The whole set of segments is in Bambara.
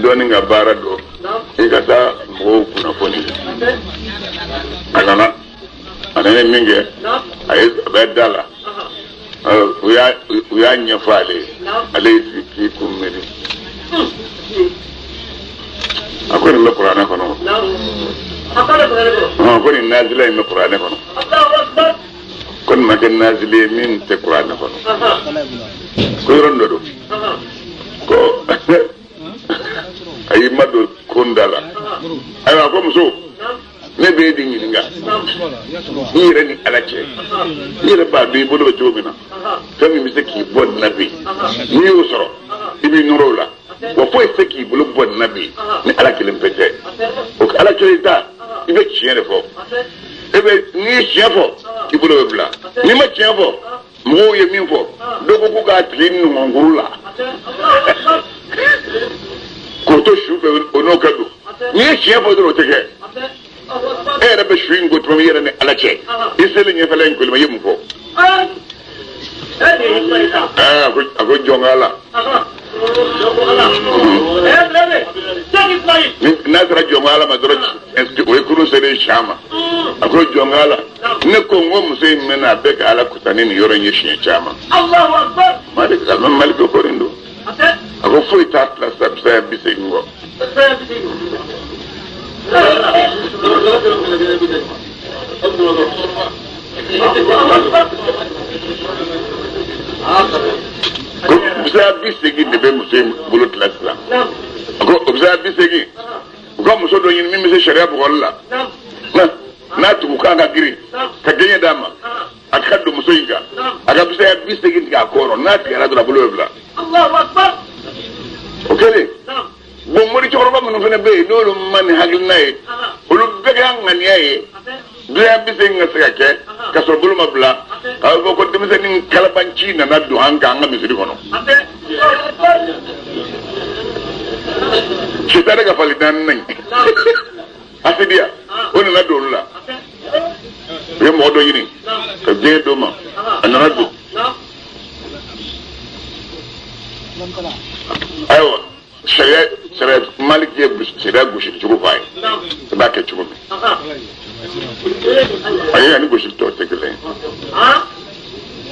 doni nga bara do ikata mo kuna foni anana anene minge ay bedala uya nyafale ale ki kumeli akoni me qur'ana kono akoni nazila me qur'ana kono kon ma ken nazile min te qur'ana kono ko rondo do ko ay mado kondala ay ko muso ne be di nginga ni reni alache ni re ba be bodo jobina fami mi se ki bon nabi ni usoro ibi nurola wa fo se ki bulu bon nabi ni alakele mpete o alakele ta ibe chiere fo ebe ni chiefo ibulu bla ni ma chiefo mo ye min fo dogo ko ga tin no ngurula ko to shufe ono kadu ni chiefo do teke era be shuin go to yere ne alache isele nye falen ko ma yemu fo ko jongala nasra jongala ma doro eski o ekuru sere shama ko jongala ne ko ngom se mena be ka ala kutani ni yoro nye shin chama Allahu akbar malik kalman malik ko rindo ako foi ta la sabsa bise ngo observe bisegi de be muslim bulut lasla ko observe bisegi ko muso do yin mi se sharia bu walla na tu ka ga giri ka genya dama akadu muso yiga aga observe bisegi ga koro na ti ala do bulo bla Allahu akbar okay bo mori choro ba mun fene be dolu man hagil nay ulu be ga ngani ay biya bisegi ngasake ka so bulu mabla ko ko demse nin kalabanci na do hanga nga misiri kono ci tare ga fali dan nan asidia woni na do la ye mo do yini ka je do ma anana do aywa sharia malik ye sharia gushi ci ko fay ba ke ci ko ayi ani gushi to tekele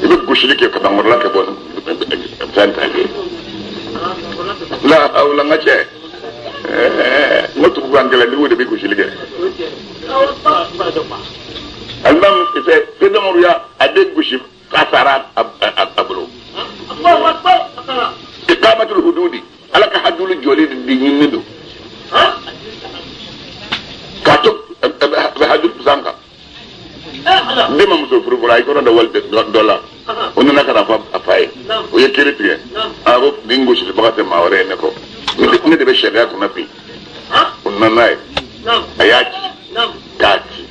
ibe gushi ke ka tamur la ke bon santa la awla ngache ngotu bu angela ni wode be gushi lige albam ite pedamur ya ade gushi kasara abro Allahu akbar iqamatul hududi alaka hadul joli di nyindu kato hadul zanka dema muso furu fura ko da walde dola onu na kana fa afai o ye kiritiye aro dingo shi bakate mawre ne ko ne de be sharia ko nabi onna nai ayati kati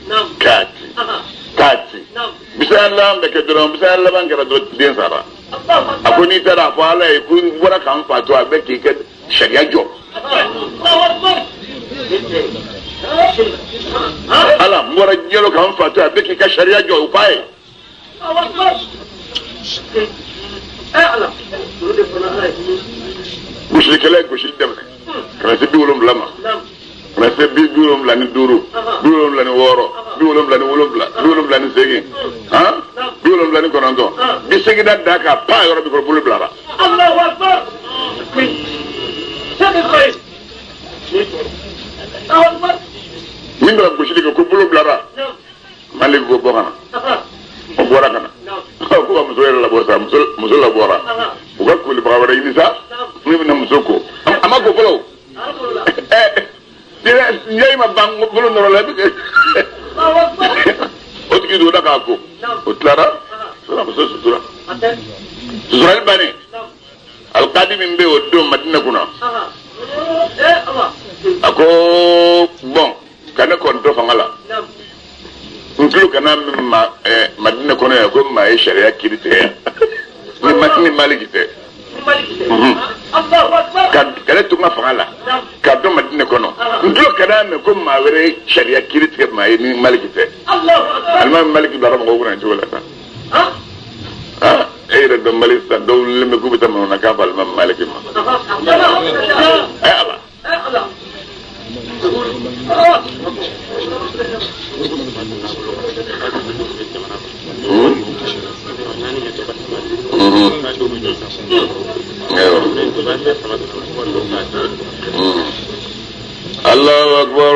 bisalla be ke dron bisalla ban gara do den sara akoni tara fa ala e kun bora kan fa to abe ki ke sharia jo ala mora jelo kan fa to abe ki ka sharia jo upai ala mushrikele ko shi dem kana se bi wolum lama kana se bi wolum la ni duru bi wolum la ni woro bi wolum la ni wolum la bi wolum la ni segi ha bi wolum la ni konondo bi segi da daka pa yoro bi ko bulu blara Allahu akbar segi koy Allahu akbar min do ko shi ko bulu blara malik go bokana o bora kana ko am so la borsa musul la bora ko ko li bawara ni sa ni na musoko ama ko bolo dire ñay ma bang bolo no la bi o ti do daka ko o tlara sura musul sutura sutura bani al qadim mbe o do madina kuna ako bon kana kon do fangala nkulu kana madina kono ya ko ma sharia kirite ni malikite kala tunga fangala ka do madina kono nkulu kana me ko ma were sharia kirite ma ni malikite alma maliki dara mo gona jola ta e re do malista do le me ko bitam na ka bal ma maliki ma Allahu akbar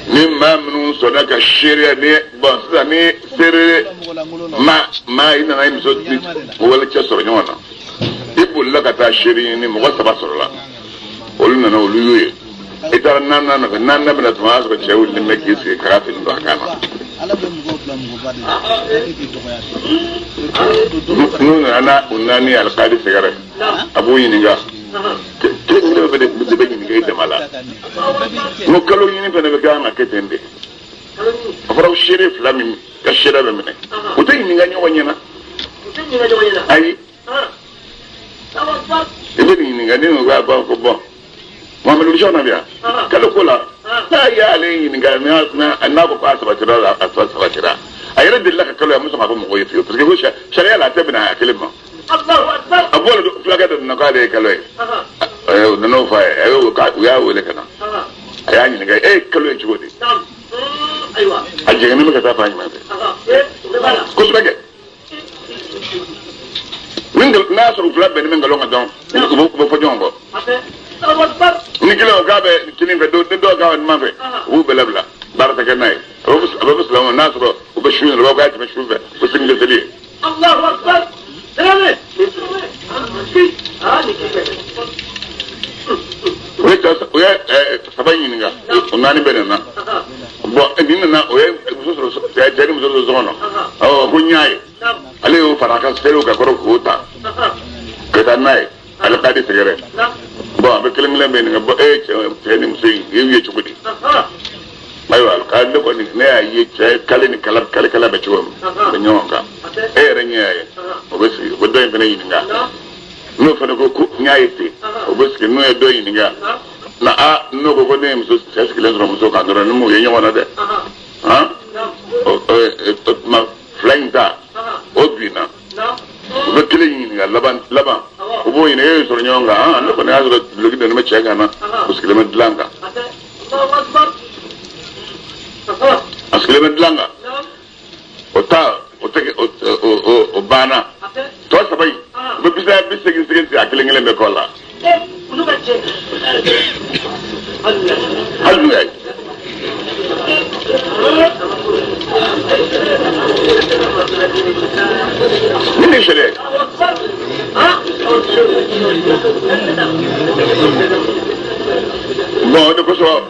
nemah minnu sɔnna ka seereya ni bon sisan ni seere ma i nana i muso wale cɛ sɔrɔ ɲɔgɔn na i bolila ka taa seere ɲini mɔgɔ 3 sɔrɔla olu nana olu y'u ye i taara 4 nɔfɛ 4 bɛna tuma y'a sɔrɔ cɛ wulilen bɛ k'i sigi k'a fini don a kan na n'u nana u naani alikadi sɛgɛrɛ a b'u ɲininka kelen bɛ de bɛ ɲininka i dama la ngo kalo ɲini fana bɛ k'an ka kɛ ten de a fɔra seere 2 min ka seere bɛ minɛ u tɛ ɲininka ɲɔgɔn ɲɛna ayi i bɛ ɲininka ni u b'a fɔ ko bɔn Muhammadu Jona biya kalo ko la ta y'ale ɲininka n'a ko k'a sabatira la a sabatira a yɛrɛ delila ka kalo ya muso ma fɔ mɔgɔ ye fiyewu parce que ko sariya la a tɛ bɛna a kelen ma a bɔra fulakɛ dɔ nana k'ale ye kalo ye u nana o fɔ a ye u y'a wele ka na a y'a ɲininka kalo ye cogo di a jɛngɛnen bɛ ka taa fan jumɛn fɛ kosɛbɛ kɛ n'a sɔrɔ fila bɛnnen bɛ nkalon kan dɔrɔn u bɛ fɔ ɲɔgɔn kɔ ni kelen o k'a bɛ kini fɛ ni dɔw k'a bɛ ɲuman fɛ u b'u bɛɛ labila baara tɛ kɛ n'a ye a bɛ fɔ silamɛw n'a sɔrɔ u bɛ su ɲini u b'a fɔ k'a tɛmɛ su fɛ ko sini tɛ seli ye. o ye 3 ɲininka o 4 bɛ nana bɔn nin nana o ye muso sɔrɔ cɛ ni muso sɔrɔ so kɔnɔ ko n y'a ye ale y'o fara a ka seerew ka kɔrɔ k'o ta ka taa n'a ye ale k'a di sɛgɛrɛ bɔn a bɛ kelen bɛ ɲininka bɔn cɛ ni muso in i ye cogo di ayiwa k'a ne kɔni ne y'a ye cɛ kale ni kala bɛ cogo min bɛ ɲɔgɔn kan e yɛrɛ ɲɛ y'a ye o bɛ sigi o bɛ dɔ in fana ɲininka n'o fana ko n y'a ye ten o bɛ sigi n'o ye dɔ ɲininka na n'o ko ne ye muso cɛ sigilen sɔrɔ muso kan dɔrɔn ni m'o ye ɲɔgɔn na dɛ o tuma 2 in ta o binna u bɛ kelen ɲininka laban u b'o ɲininka e ye sɔrɔ ɲɔgɔn kan ne kɔni y'a sɔrɔ duloki dɔɔni bɛ cɛ kan na o sigilen bɛ dilan kan a sigilen bɛ dilan kan o banna tɔ 3 in u bɛ segin a kelen bɛ kɔ la hali n'u y'a ye ni ne sariya ye bon o de kosɔn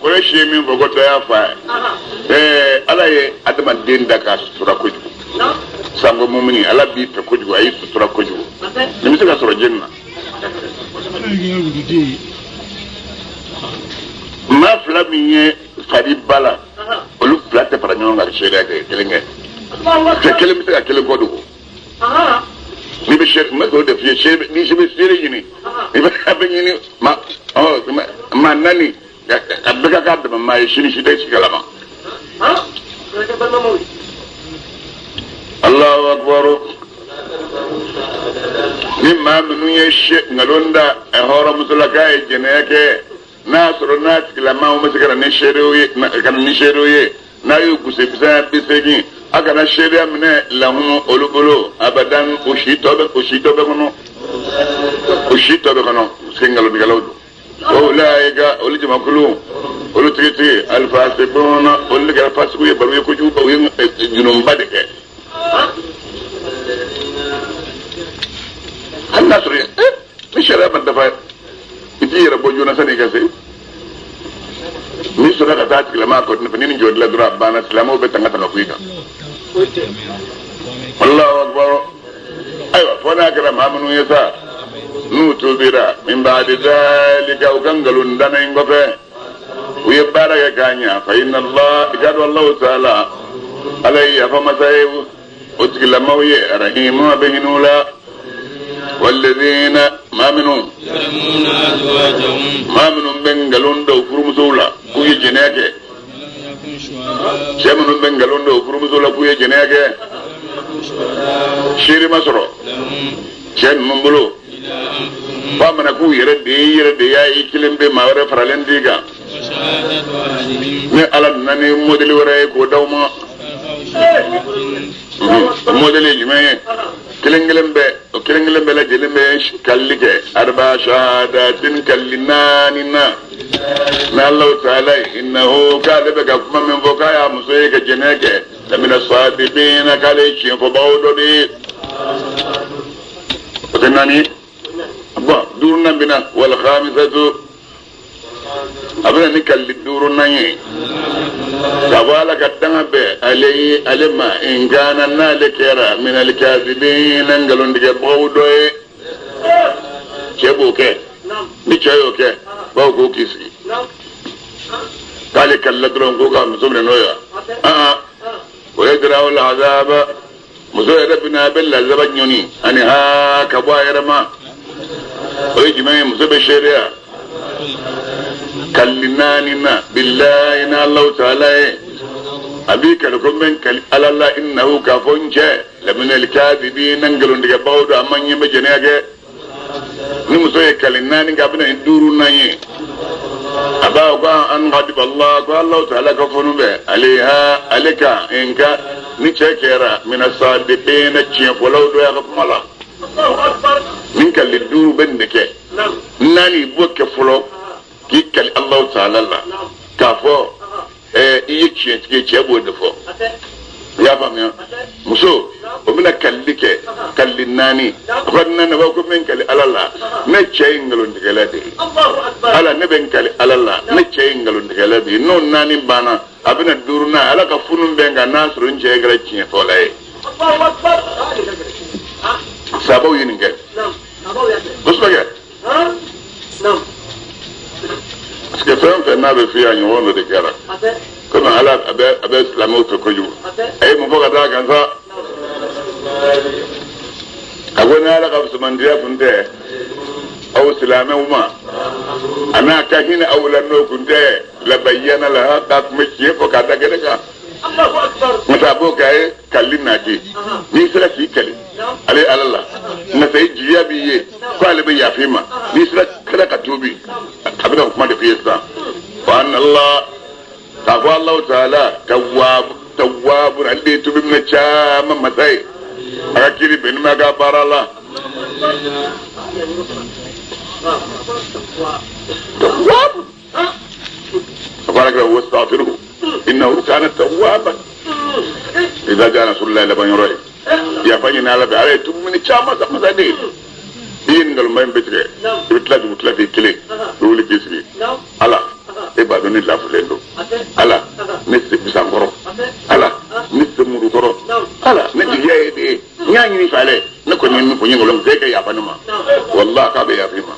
o ye si ye min fɔ ko dɔ y'a fɔ a ye ala ye adamaden da k'a sutura kojugu sanko mumini ala b'i fɛ kojugu a y'i sutura kojugu nin bɛ se ka sɔrɔ jeni na maa 2 min ye fari ba la olu 2 tɛ fara ɲɔgɔn kan ka seereya kɛ kelen kɛ cɛ kelen bɛ se ka kelen kɔ dogo n'i bɛ seere n bɛ k'o de f'i ye n'i bɛ seere ɲini i bɛ ɲini maa 4 a bɛɛ ka k'a dama maa ye sini si tɛ si kalama Allahu akbar ni maa minnu ye nkalon da hɔrɔnmusolaka ye jɛnɛya kɛ n'a sɔrɔ n'a tigilama ma se ka na ni seerew ye n'a y'u gosi bisaya 80 a kana seereya minɛ lahumu olu bolo abadan o si tɔ bɛ kɔnɔ parce que nkalontigɛlaw don ulaika olu jamakulu olu tigitigi alfasibuna olu de kɛra fasigiw ye baro ye kojugu u ye jununba de kɛ hali n'a sɔrɔ ni sariya ma dafa i t'i yɛrɛ bɔ joona san'i ka se n'i sɔnna ka taa tigilama kɔ ni nin jɔ dilan dɔrɔn a banna silamɛw bɛ tanga ku i kan Allahu akbar ayiwa fɔ n'a kɛra maa minnu ye sa n'u tubira min ba'di dhalika u ka nkalon danna in kɔfɛ u ye baara kɛ k'a ɲɛ fa inna Allah i ka dɔn Allahu ta'ala ala ye yafa masa ye o tigilamaw ye rahimu a bɛ hinɛ u la والذين ما منهم بنقلون دو فرمسولا كوي جناكي شامنون بنقلون دو فرمسولا كوي جناكي شيري مصر شان منبلو فامنا كوي يردي يا إكلم بما ورى فرالين ديغا ني ألم ناني موديل ورى كو دوما موديل جمعي كلن بي كرنجل بلا جلمش كلك أربع شهادات كلناننا ما الله تعالى إنه كاذب كفما من فقايا مسيك جنك لمن الصادقين كاليش فبعودني وتناني أبا دورنا بنا والخامسة أبنا نكال دورنا كفالك الدنب علي علما إن كان نالكيرا من الكاذبين ننقلون دي بعودوي كيبوكي نيشايوكي باوكو كيسي قال كاللدرون كوكا مسومنا نويا ويدرأوا العذاب مسوية ربنا بالله زبنيوني أني ها كبائر ما ويجمعي مسوية الشريعة كلناننا بالله إن الله تعالى أبيك لكم من على الله إنه كفنشة لمن الكاذبين ننقلون دي باودو أمان يمجنيك نمسوية كلناني قابنا يدورنا أباوكا أن غضب الله والله تعالى كفنوا به عليها عليك إنك نتشكر من الصادقين تشيف ولو دو يغفر الله منك اللي تدور بنك ناني بوك فلو كيك الله تعالى الله كافو يكشي تكيشي أبو دفو يا فهمي مسو ومن كلك كلناني قلنا نبوكم من كل على الله نتشين قالوا نتكلم على نبين كل على الله نتشين قالوا نتكلم نون ناني بانا أبنا دورنا على كفون بيننا ناس رنجة قريتين فولاي سابو ينقل بس بقى سكفهم في النابي فيها يوم ذكرى كنا على أبى إسلامه تكجو أي مفوق ذاك أنت أقول أنا قبل سمندية فنده أو إسلامه وما أنا كهين أولا نو كنده لبينا لها تات مشي فكذا كذا مسابو كاي كلنا كي نيسرا كي كلي علي على الله نسي جيا بيه قال بيا فيما نيسرا كذا كتوبي أبدا ما تفيسا فأن الله تقوى الله تعالى تواب عندي تبي من الشام مساي أكيد بين ما قبر الله تواب أبارك له واستغفره إنه كان توابا إذا جاء رسول الله لبن يروي يا فني على بعلي تبي من الشام مساي دين قالوا ما ينبتره بتلاقي كلي رولي كيسري الله إبادة نلا فلندو الله نسي بسانغرو الله نسي مرودرو الله نسي يايدي نياني نفعله نكون نفعله نقولون زيك يا بنما والله كابي يا فيما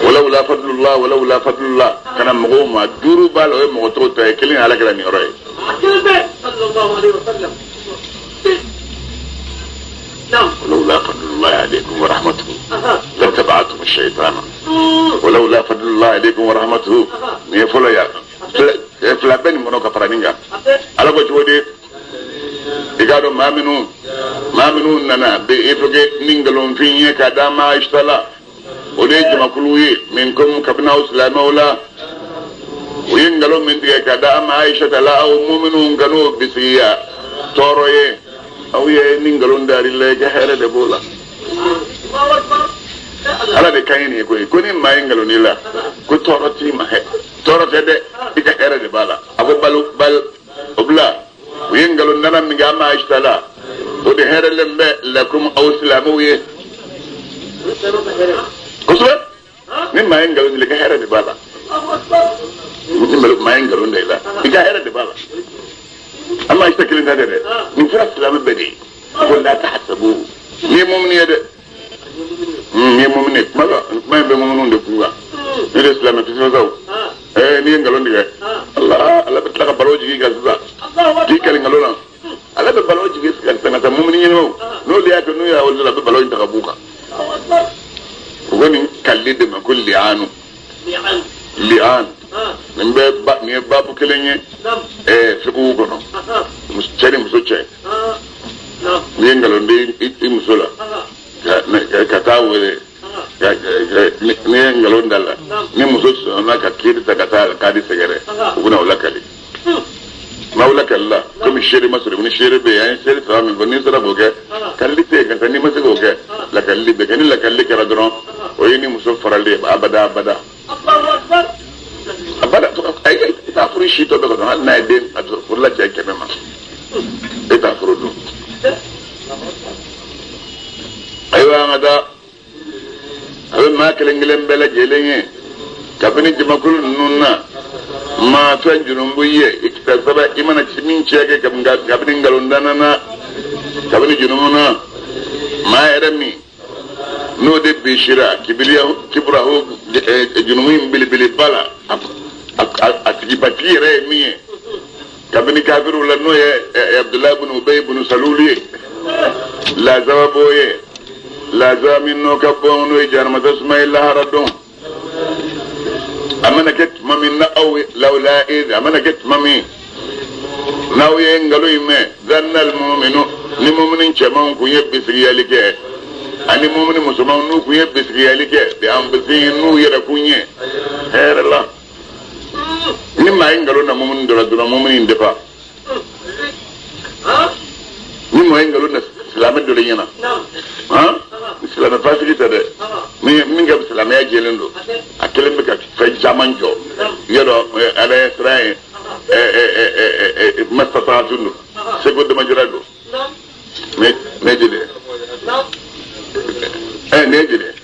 ولولا فضل الله كان مغوما دورو بالو مغوتو تاكلين على كلام يروي صلى الله عليه وسلم ولولا فضل الله عليكم ورحمته لاتبعتم الشيطان ولولا فضل الله عليكم ورحمته نيفولا يا فلا بني منو كفرانينغا على بوجودي يقالوا ما منو ننا بيفوجي نينغلون فيني كداما اشتلا وليج مكلوي منكم كبنا اسلام ولا وينغلون من دي كداما عائشه لا او مؤمنون كانوا بسيا توروي أو ينقلون دار الله جهرة دبولا على ذكاين يقول كوني ما ينقلون إلا كتورتي ما هي تورتي ده جهرة دبالا أبو بال أبلا وينقلون نرى من جامعة اشتلا ودهرة لما لكم أو سلاموية كسر مما ينقلون إلا جهرة دبالا ما ينقلون إلا جهرة دبالا أما يشتكلين هذا من فرق سلام البدي يقول لا تحسبوه هي مؤمنية ده هي مؤمنية ما يبقى مؤمنون ده كلها هي الإسلام في سنة نيجي نقولون ده الله بتلاقي بلوجي كذا دي كلين قالونا الله بلوجي كذا مؤمنين نو ليه كنوا يا ولا بلوجي تغبوكا وقولين كليد ما كل لعان من باب كليني في أوغنا مستري مسوتشي نينغالون دي مسولا كتاوي نينغالون دالا ني مسوتش انا كير تكتا كادي سيغري ونا ولا كالي مولك الله كم الشير مصر من الشير بي يعني الشير فهم بني سرا بوكا كان لي تيجا كان مصر بوكا لكن لي بكني لكن لي كردرون ويني مسافر لي أبدا أبدا أبدا أي تأخذ شيء تبغى تقول أنا دين أقول لك جاي كم ما تأخذ أيوة هذا هذا ما كلنجلن بلا جيلين كابني جماكل نونا ما تنجرون بيه اكتسبا إيمانا تشمين شيء كابني غلوندانا كابني جنونا ما يرمي نو دي بيشرا كبره جنوين بلي بالا أتجيبتي رأي كابني كافر ولا نو يا عبد الله بن أبي بن سلولي لا زوابويه لا زامين نو كابون ويجار متسمى الله ردون أمانا كت مامي نأوي لولا إذ أمانا كت مامي ناوي ينغلو يمي ذن المؤمنو نمؤمنين شمان كو يبسريا لكي أني مؤمن مسلمان نو كو يبسريا لكي بأنبسين نو يركوني خير الله نما ينغلو نمؤمن دردنا مؤمنين دفا نما ينغلو نسلامة دولينا ها سلامة فاسكي تده من قبل سلامة يجيلندو أكلم بك في جامانجو يرو على إسرائيل مستطاعتونو سيقود مجرادو نجده نجده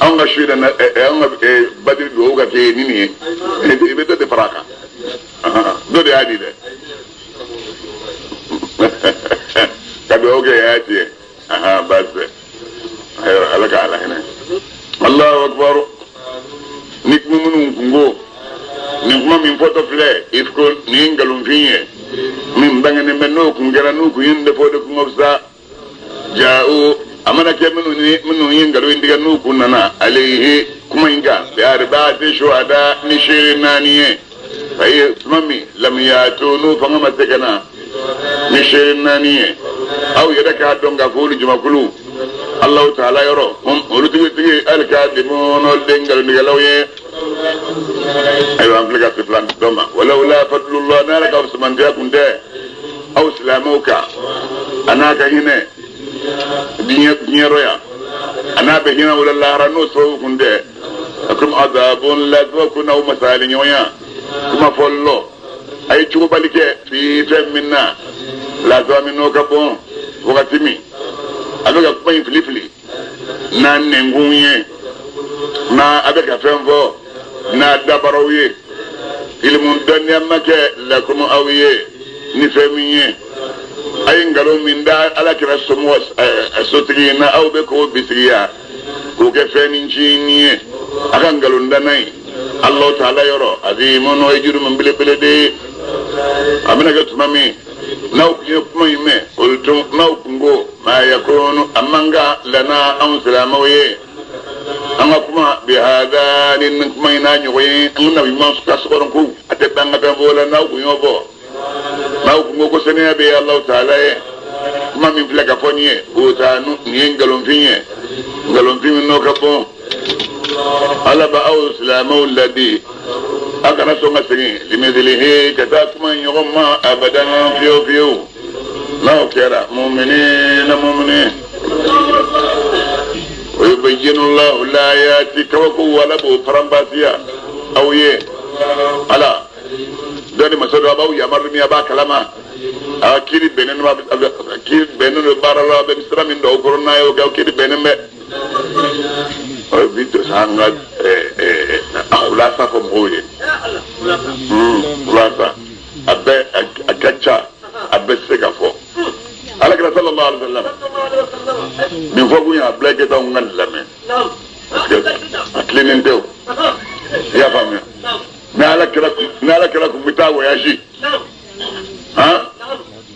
أنا شوية أنا بدي دوغا كي نيني بدو دي فراكا دو دي عادي ده كدوغا ياتي بس لك على هنا الله أكبر نكمل من كونغو نكمل من فوتو فلي إفكون نينغلون فيه من بعدين منو كونغرانو كوين دفوت كونغوسا جاءوا أمانا كمنو ينغلو يندغنو كوننا عليه كومينغا بأربعة شهداء نشير نانيه فهي مامي لم يأتونو فما سكنا نشير نانيه أو يدك هادونغا فولي جماكلو الله تعالى يرو هم ولتيجي الكاذبون والدنجل نجلويه أيوة أملك أطفال دوما ولولا فضل الله نالك أو سمن جاكم ده أو سلاموك أنا كهنا دنيا رويا أنا بهنا ولا الله رنو سوكم ده أكم عذاب لا تكون أو مسائل يويا كما فلو أي شو بالك في فهم منا لا زامنو كبون وقتمي أبغى كمين فلي na nengunye na abeka fembo na dabaroye ilmun dunya make lakum awiye ni femiye ay ngalo min da ala kira somo asotri na awbe ko bisriya ko ke fenin jiniye aka ngalo ndanai Allah ta'ala yoro azimun wa yajuru min bilbile de amina gatmami ناو يكميمه قلتم ناو كنغو ما يكون أمانغا لنا أم سلاموي أما كما بهذا لنكمينا نيوي أننا بما سكاسورنكو أتبعنا بمولا ناو كنغو ناو كنغو سنيا بي الله تعالى كما من فلك فونيه بوتانو نين غلون فيه نو كبون على بأو سلامو الذي أكنا سوما سنين لمثله كتاكما يغم أبدا فيو لا كيرا مؤمنين ويبين الله الآيات كوكو ولبو فرنباسيا أو يه على دوني مسؤول أبو يمر ميا با كلاما أكيد بينن بارلا بمسرا من دو كورونا يو أكيد بينن فيديو سانغاد أولاسا كمبوي أولاسا أبى أكتشا أبى سكافو على كده صلى الله عليه وسلم من فوق يا بلاك ده ونغن لمن أكلين ديو يا فامي نالك لكم بتاعه يا شيء ها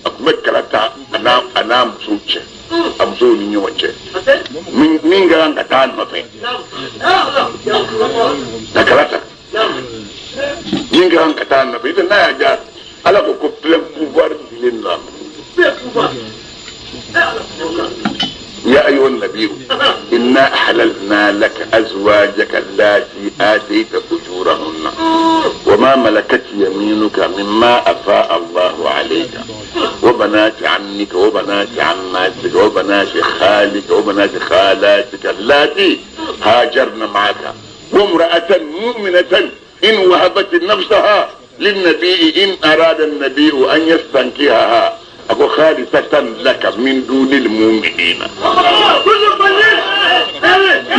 أكمل كلاتا أنا مسوتش أمسو نيوتش من كلام كتان ما في نكلاتا من كلام كتان ما في إذا ناجا على كوكب pouvoir لله يا أيها النبي إنا أحللنا لك أزواجك اللاتي آتيت أجورهن وما ملكت يمينك مما أفاء الله عليك وبنات عمك وبنات عماتك وبنات خالك وبنات خالاتك اللاتي هاجرن معك وامرأة مؤمنة إن وهبت نفسها للنبي إن أراد النبي أن يستنكحها أكو خالصة لك من دون المؤمنين.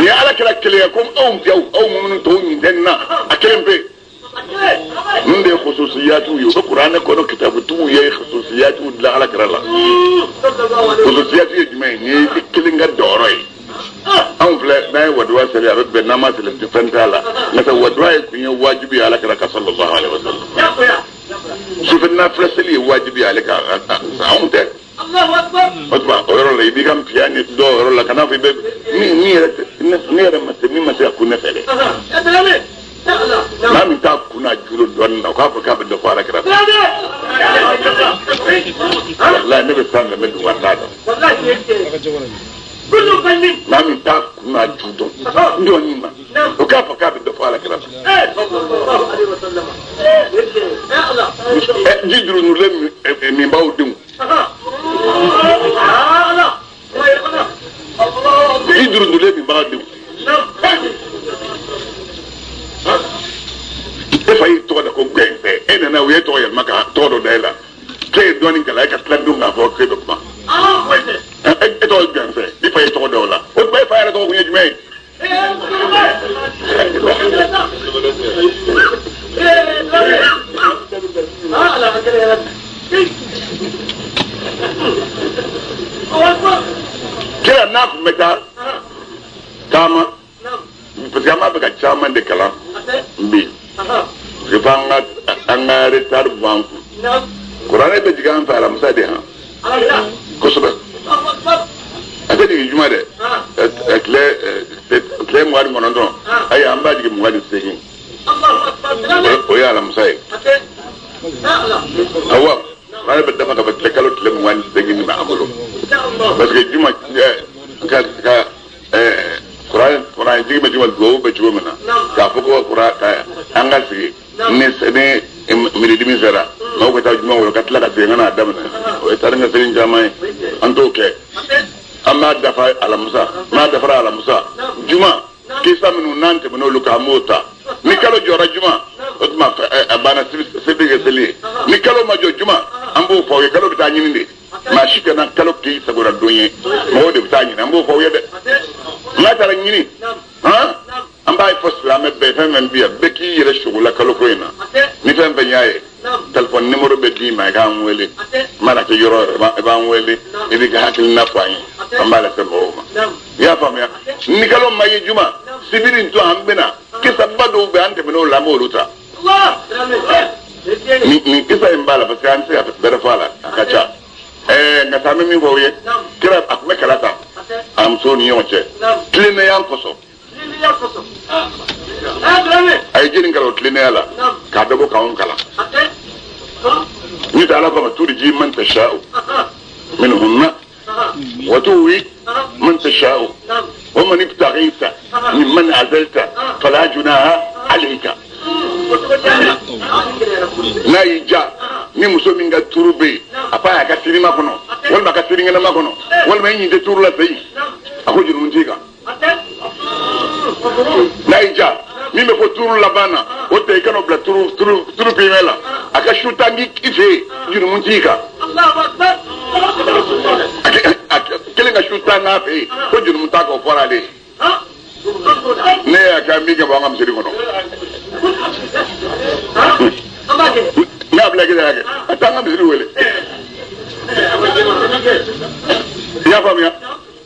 يا لك لك ليكم أو من تون دنا أكلم به من ده خصوصياته يو القرآن كونه كتاب تو يا خصوصياته لا على كرلا خصوصياته يجمعين يكلين قدوري أم فلا ما ودوا سريع رب النماذج الاستفنتالا مثلا ودوا يكون واجبي على كرك صلى الله عليه وسلم شوف النافلة سلي واجبي عليك أنت الله أكبر أسمع أورو لي بيكم فياني دو أورو لا كنا في بيت نير ما سيكون نفعله ما من تاب كنا جلود دونا وكافر كافر دفارة كرا لا نبي سامع من دوان ما من تاب كنا جلود دونا وكافر كافر دفارة كرا جدرو نلم من باودم جدرو نلم من باودم fay to da ko gwenfe ene na we to ya maka to do dela ke doni kala ka tladu nga fo ke do ma e to gwenfe di fay to do la o bay fay ra to kunye jme ke na ku meta kama pajama ba ka chama de kala mbi Rifanga angare tar banku. Kurane be jigan fara musade ha. Kosoba. Ate di juma de. Ekle mwari monondo. Ay amba jige mwari sehin. O ya la musai. Awa. Kurane be dafa ka be kalo tle mwari sehin ma amolo. Parce que juma ka Kurane jige be juma go be juma na. Ka fuko kurata anga sigi. ne miridi sera ma ko ta juma wala katla ka ngana damna o taranga serin jamai anto ke amma dafa ala musa ma dafa ala musa juma kisa minu nante mino luka mota ni kalo jora juma otma abana sibige seli ni kalo majo juma ambo fo ye kalo bitani ni ma shike na kalo ki sagora donye mo de bitani ambo fo ye de ma tara nyini ha amba ifo salame be fem biya be ki yere shugula kalo ko ina ni fem be nyaaye telephone numéro be di ma ga nwele mala ke yoro ba nwele ibi ga hakil na fani amba la sebo ya fam ya ni kalo mayi juma sibirin to ambena kisa bado be ante bino la moluta Allah ni kisa imbala parce que anse bere fala akacha na sami mi voye kira akme kalata am so ni yonche klime yankoso ay jini ngalo klime ala ka dabo ka on kala ni dala ko turji man tasha'u minhunna wa tuwi man tasha'u wa man ibtaghita mimman azalta fala junaha alayka na ija ni muso min ga turube apa ya ka sirima kono wala ka siringa na kono wala yin de turula sai ako jinu muntiga na ija mi me fo turu labana o te kano bla turu primela aka shutangi ife jinu muntiga Allahu akbar kele ga shutanga fe ko jinu muntaka o fora de ne aka mi ga bangam siri kono ne abla gida yake atanga bisiri wele ya famia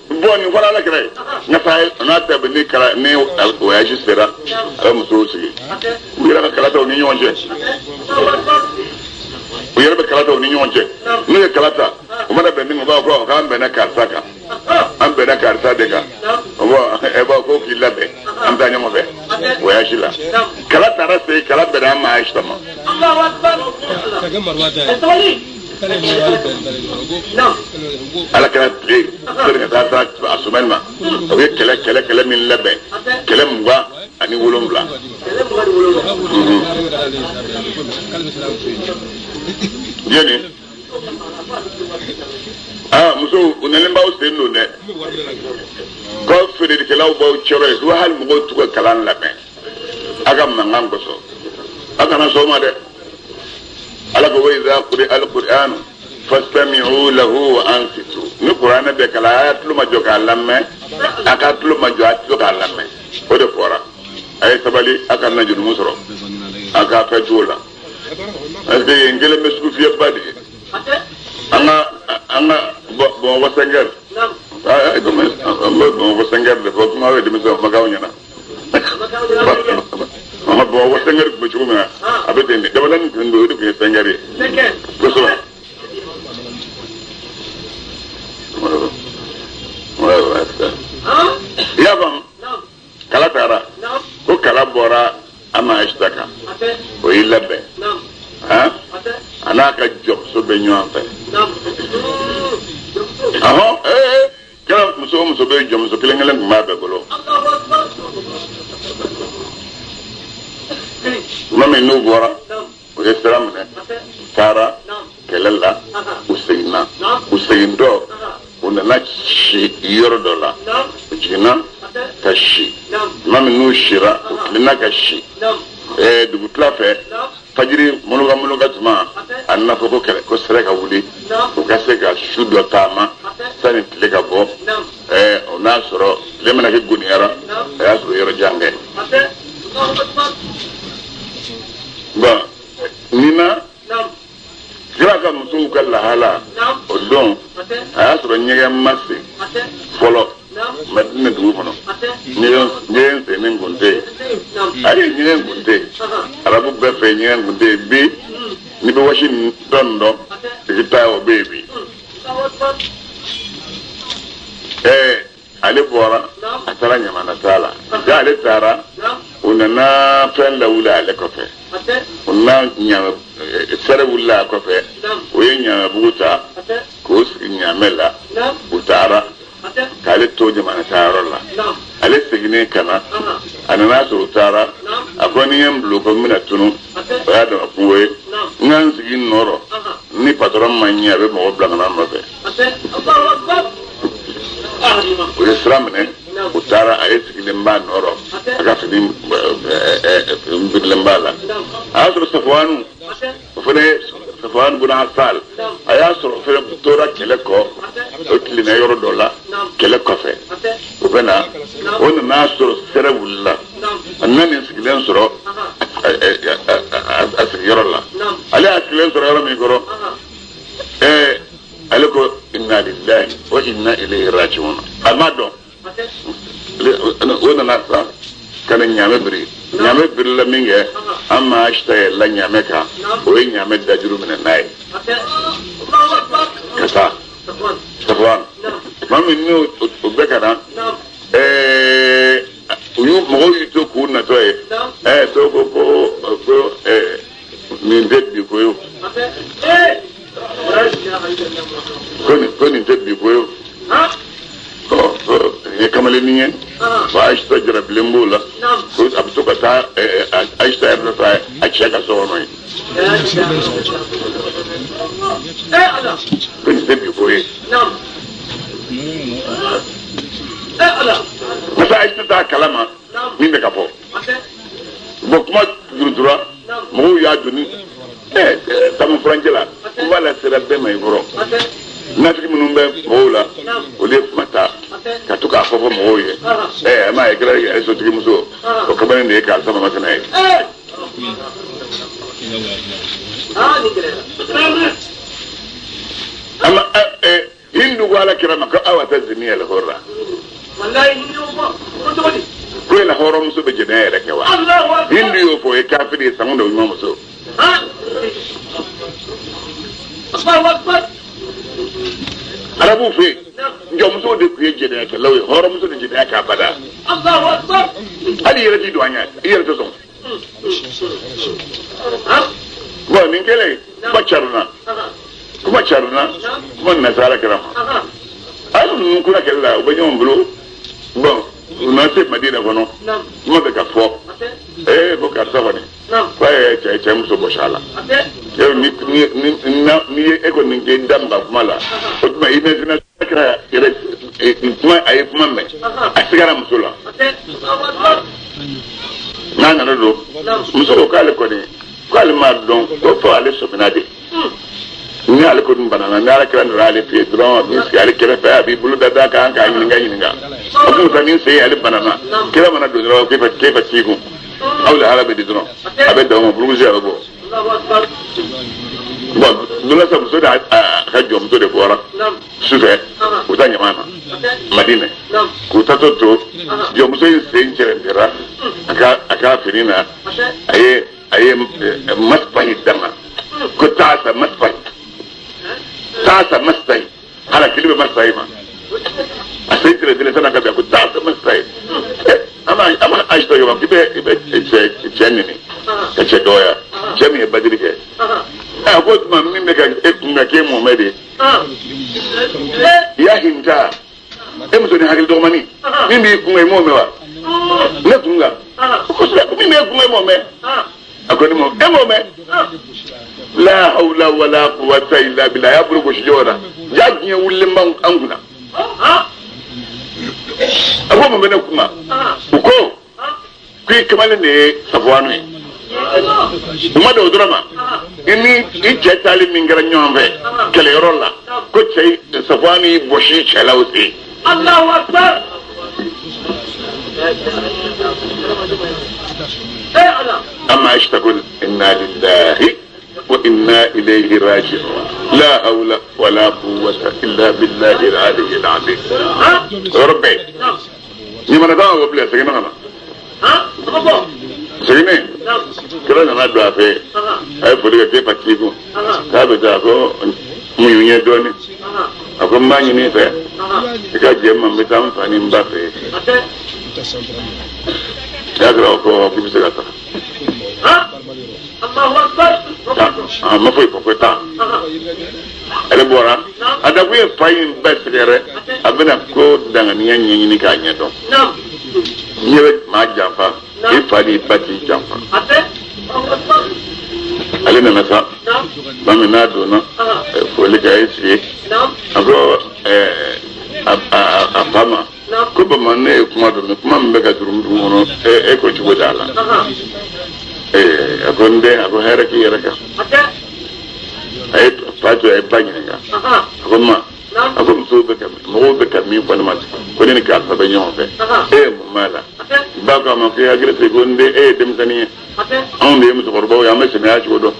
boni wala la kray na fay na tab ni kala ni voyage sera ala musosi wira kala to ni nyonje wira be kala to ni nyonje ne kala ta o mana be ni mo ba ko ka be na karsaka am be na karsa de ka o e ba ko ki labe am ta nyamo be voyage la kala ta rase kala be da ma aishtama Allahu akbar tagamar wata ala kana tri sirga ta asumelma o ye kele min labe kele muga ani wolomla yene muso unalemba usendo ne ko fere ke law baw chore do hal mo to ko kalan la men aga mangan ko so aga na so ma de ala ko wa idha quri al-qur'an fastami'u lahu wa ansitu ni qur'ana be kala ayat lu ma joka lamme aka lu ma joka lamme o de fora ay sabali aka na judu musoro aka fa jola ade ngele mesku fi badi anga bo wasangar ay ko bo wasangar de ko ma we de meso magaw nyana ma bo wasangar ko chuma abete ne dabalan ndo de ko sangare ko so ya bam kala tara ko kala bora ama ishtaka o ilabe anaka job so be nyon fe kala muso be jom so kelengelen ma be golo mami no bora o restaurant ne tara kelalla usayna una na shi $1 jina kashi mami no shira lina kashi dugu tlafe fajiri monuga tuma anna foko kele ko sere ka wuli ko kase ka shudo tama sani tile ka bo ona soro le mana ke guniara ya soro yoro jange ba nina kira ka muso ka lahala o don aya soro nyege masi folo madina dugu kono nyegen se nin gunte ari nyegen gunte arabu be fe nyegen gunte bi ni be washi dondo tikita o baby ale bora atara nyamana sala ga ale tara unana fenda wula ale kofe unna nyama sare wula kofe o nyama buta ko nyamela butara kale to jamana tarola ale sigine kana anana so tara akoni yam bloko mina tunu ya da kuwe ngan sigin noro ni patron manya be mo blanga na mabe o islam ne utara ale sigine mba noro aka fini mbidlembala asro safwanu safwan buna hasal ayasro fere tora keleko otli na $1 keleko fe ubena on nasro sere wulla annani sigilen soro asiyorola ali asigilen soro yoro mi goro aleko inna lillahi wa inna ilayhi raji'un amado ona nasa kana nyame biri la minge amma ashta la nyame ka o nyame da juru mena nai kasa tabwan mami no ubekana uyu mo yito ku na to to ko min debi ko yo ko ni debi ko yo kamale niye ba ashta jara blembola ko abto kata ashta erna fa acheka so no ala ko ni debi ko ye ala masa ashta ta kalama min ka po bokuma durdura mo ya duni tamu franjela wala sera be mai goro nafiki munumbe mola ole mata katuka fofo moye ma ekra eso tiki muso o kabane ne ka sama makana ama hindu wala kirama ka awata ziniya la horra wallahi hindu ko wadi ko la horo muso be jena yere ke wa hindu yo fo e kafiri sango do muso akbar arabu fe njom so de kuye jede ka lawe horo muso de jede ka bada Allahu akbar ali yere di doanya yere to son wa min kele bacharna mon na sala kram alu nu kula kella o banyo mbulu bon na se madina kono mo de ka fo ko ka savani Kwa Cheick muso boshala. Yo ni eko ni ndamba kumala. Otuma imagine kra ire kuma ay kuma me. Asigara musula. Nana no muso kale ko ni kale ma don ko fo ale so binade. Ni ale ko banana ni ale kra rale fi dron ni si ale kra fa bi bulu da ka an ka yinga. Abu tani se ale banana. Kira mana do ro ke fa tiku. Awle arabe di dron. Abe da mo bulu zero bo. Bon, nous la sommes sur la radio de Bora. Suffet, vous avez mana. Madine. Kutato to, je me suis sincère, aka firina, aye maspahi dama. Kutasa maspahi. Tasa maspahi. Hala kilime maspahi ma. Asaitre de l'esana kabia kutasa maspahi. Ama ashto yo ibe chenini. Kachedoya. Chemi badirike. What my mimic came already. Yahinta. Emerson had no money. Maybe my moment. Nothing. Maybe moment. According to the moment. La hawla wala quwwata illa billah. Ya buru shijora. Jaji wulimba anguna. Abo mbena kuma. Uko. Kwi kamane ne safwanu. Mado drama. Ini ichetali mingara nyombe. Kele rolla. Koche safwani boshi chelausi. Allahu Akbar. أما أشتقل إنا لله وإنا إليه راجعون لا حول ولا قوة إلا بالله العلي العظيم ربي يمنا دعوة بلا سينا سينا كلا نادوا في أي فلوس كيف تجيبون كابو جاكو ميونية دوني أكو ما ينيته كاجيم من بتام فاني مبافي يا كراكو كيف سكتا الله أكبر ما في كوكتا ele bora ada ku fayin besere abena ko danga nyanyi ni ka nyedo yewe ma jamfa e fadi pati jamfa ale na masa ba me na do no fo le ga esi agro apama ko ba manne kuma do kuma mbega durum dumo e ko ci bodala akonde ako heraki yeraka ay pato ay banyinga akoma akom so be kam mo be kam mi fona mat ko ni ka fa be nyombe mala ba ka ma fi agre te gonde dem tani on de mu so korbo ya ma se me achi wodo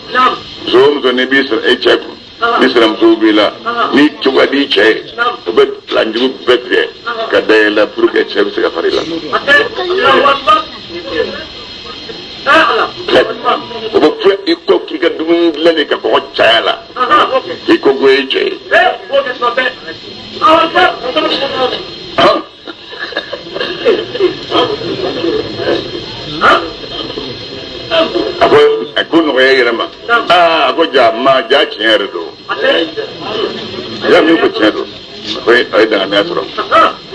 so mu so ne bi sir Cheick misram so bi la ni tuga di che to be lanju betre ka de la pour que Cheick se ka farila Obo fue iko kika dum lele ka ko chala iko goeje ako no yere ma ako jama ja chere do ya mi ko chere do ko ay da na tro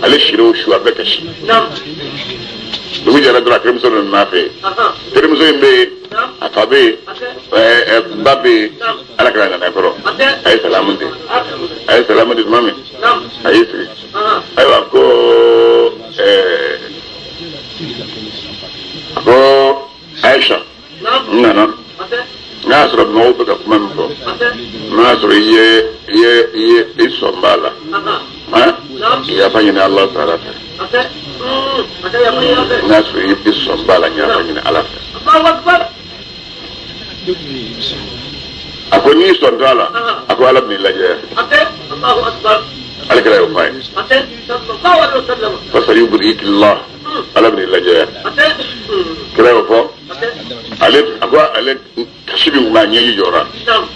ale shiro shu abekashi Lu jara dra kremso na fe. Kremso imbe afabe babe ala kala na koro. Ay salamundi. Ay salamundi mami. Ay sri. Ay wa ko Aisha. Nana. Nasra no be ka mamko. Nasra ye isombala. Ya fanyina Allah ta'ala. الناس يبصوا بالك يا رجل على الله اكبر اكو ني سونتالا اكو على ابن الله الله اكبر عليك يا فاي صلى الله عليه وسلم فسيبرئك الله على ابن الله كده فوق عليك اكو عليك كشبي ما ني يجورا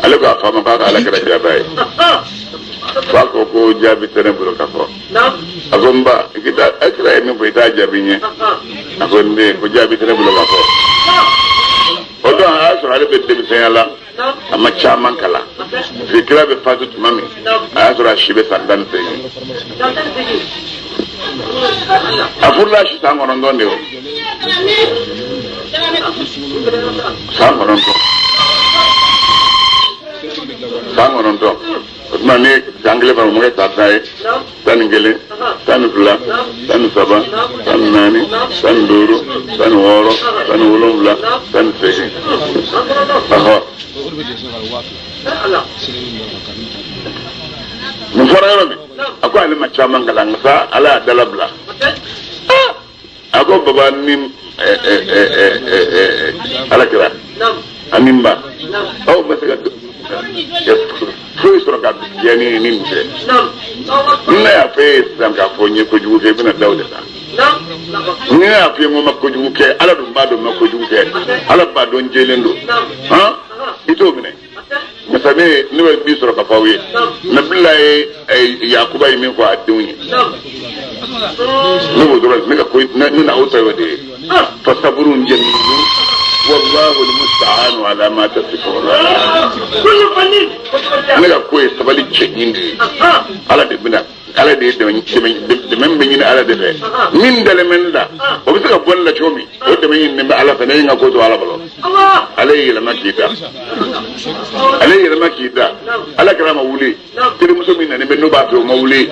عليك فما بعد عليك يا باي Fako ko jabi tere bulu kako. Agomba kita akira ini berita jabinya. Agonde ko jabi tere bulu kako. Odo asura le bede bisela ama chama kala. Fikira be fatu mami. Asura shibe sandan tegi. Afurla shi tango ndonde o. sangonon mani jangle ba mo ta tay tan ngele tan fula tan saba tan nani tan duru tan woro tan wolumla tan segi aha mun fararo mi ako ali ma chama ngalang sa ala dalabla ako baba nim ala kira animba oh masaka Fui soroka yani nini mse nina ya fe samka fonye kujuke bina dawde ta nina ya fe mo makujuke ala dum bado makujuke ala bado njelendo ha ito bine masame niwe bi soroka fawe na billahi yakuba yimi ko aduni no dora mega ko nina auta wade fa sabrun jamil والله المستعان على ما تصفون كل فنين انا كويس تبالي تشيندي على دبنا على دي دمن بين على دي من دل من لا وبسك بون لا شومي ودمين من على فنين اكو على بلو الله عليه لما كيدا عليه لما كيدا على كلام ولي كل مسلمين ان بنو باتو مولي